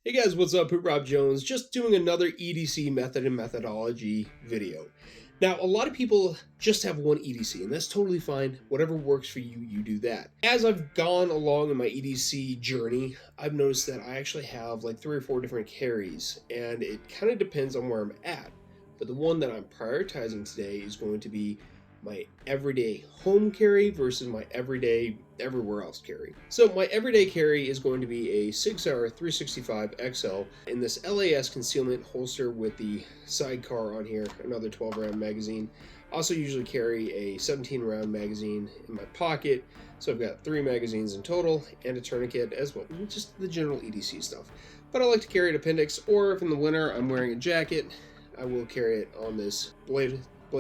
Hey guys, what's up? Rob Jones, just doing another EDC method and methodology video. Now, a lot of people just have one EDC, and that's totally fine. Whatever works for you, you do that. As I've gone along in my EDC journey, I've noticed that I actually have like 3 or 4 different carries, and it kind of depends on where I'm at. But the one that I'm prioritizing today is going to be my everyday home carry versus my everyday everywhere else carry. So my everyday carry is going to be a 6-hour 365 XL in this LAS concealment holster with the sidecar on here, another 12-round magazine. Also usually carry a 17-round magazine in my pocket, so I've got 3 magazines in total and a tourniquet as well, just the general EDC stuff. But I like to carry an appendix, or if in the winter I'm wearing a jacket, I will carry it on this blade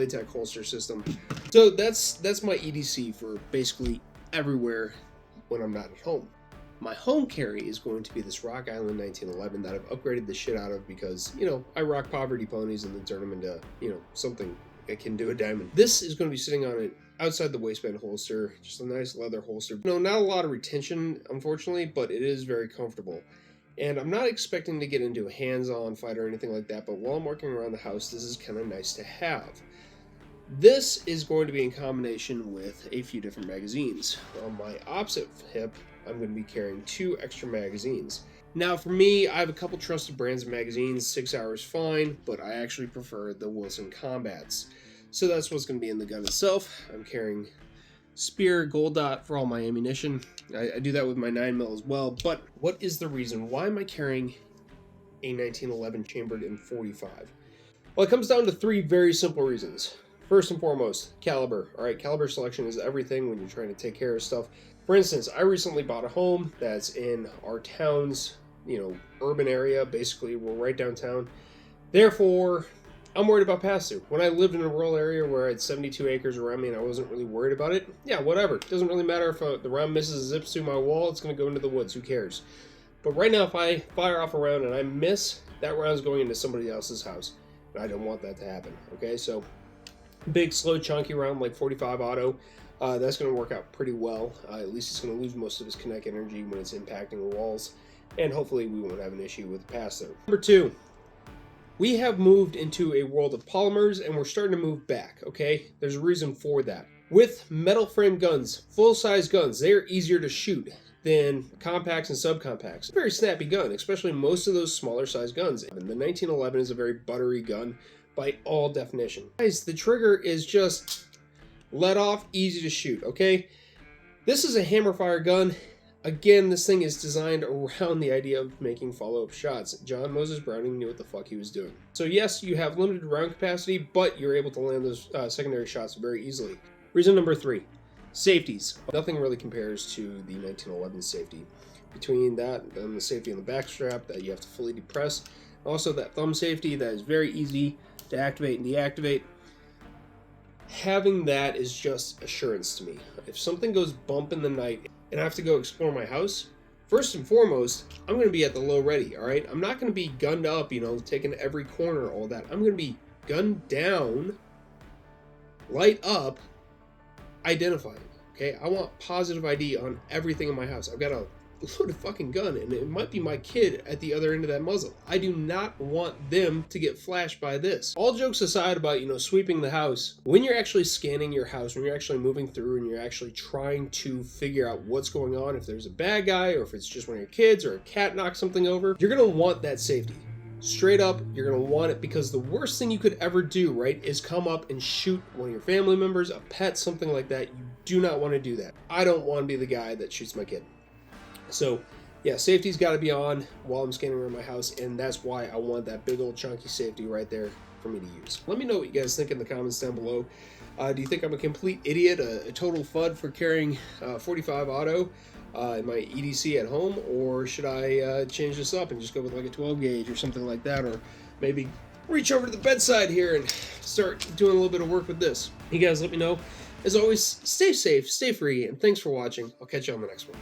tech holster system. So that's my EDC for basically everywhere when I'm not at home. My home carry is going to be this Rock Island 1911 that I've upgraded the shit out of because, I rock poverty ponies and then turn them into, something that can do a diamond. This is going to be sitting on it outside the waistband holster, just a nice leather holster. Not a lot of retention, unfortunately, but it is very comfortable. And I'm not expecting to get into a hands-on fight or anything like that, but while I'm working around the house, this is kind of nice to have. This is going to be in combination with a few different magazines. On my opposite hip, I'm going to be carrying 2 extra magazines. Now for me, I have a couple trusted brands of magazines. 6 hours fine, but I actually prefer the Wilson Combats. So that's what's going to be in the gun itself. I'm carrying Spear Gold Dot for all my ammunition. I do that with my 9mm as well, but what is the reason? Why am I carrying a 1911 chambered in .45? Well, it comes down to 3 very simple reasons. First and foremost, caliber. All right, caliber selection is everything when you're trying to take care of stuff. For instance, I recently bought a home that's in our town's, urban area. Basically, we're right downtown. Therefore, I'm worried about pass-through. When I lived in a rural area where I had 72 acres around me and I wasn't really worried about it, yeah, whatever. It doesn't really matter if the round misses, zips through my wall, it's going to go into the woods. Who cares? But right now, if I fire off a round and I miss, that round's going into somebody else's house. And I don't want that to happen. Okay, so big, slow, chunky round like 45 auto, that's going to work out pretty well. At least it's going to lose most of its kinetic energy when it's impacting the walls. And hopefully we won't have an issue with the pass-through. Number 2. We have moved into a world of polymers and we're starting to move back, okay? There's a reason for that. With metal frame guns, full-size guns, they are easier to shoot than compacts and subcompacts. Very snappy gun, especially most of those smaller size guns. And the 1911 is a very buttery gun by all definition. Guys, the trigger is just let off, easy to shoot, okay? This is a hammer fire gun. Again, this thing is designed around the idea of making follow-up shots. John Moses Browning knew what the fuck he was doing. So yes, you have limited round capacity, but you're able to land those secondary shots very easily. Reason number 3, safeties. Nothing really compares to the 1911 safety. Between that and the safety on the back strap that you have to fully depress, also that thumb safety that is very easy to activate and deactivate. Having that is just assurance to me. If something goes bump in the night and I have to go explore my house, first and foremost, I'm going to be at the low ready, all right? I'm not going to be gunned up, taking every corner, all that. I'm going to be gunned down, light up, identifying, okay? I want positive ID on everything in my house. I've got a loaded fucking gun, and it might be my kid at the other end of that muzzle. I do not want them to get flashed by this. All jokes aside about, sweeping the house, when you're actually scanning your house, when you're actually moving through and you're actually trying to figure out what's going on, if there's a bad guy or if it's just one of your kids or a cat knocks something over, you're going to want that safety. Straight up, you're going to want it because the worst thing you could ever do, right, is come up and shoot one of your family members, a pet, something like that. You do not want to do that. I don't want to be the guy that shoots my kid. So, yeah, safety's got to be on while I'm scanning around my house, and that's why I want that big old chunky safety right there for me to use. Let me know what you guys think in the comments down below. Do you think I'm a complete idiot, a total FUD for carrying 45 auto in my EDC at home, or should I change this up and just go with like a 12 gauge or something like that, or maybe reach over to the bedside here and start doing a little bit of work with this? You guys let me know. As always, stay safe, stay free, and thanks for watching. I'll catch you on the next one.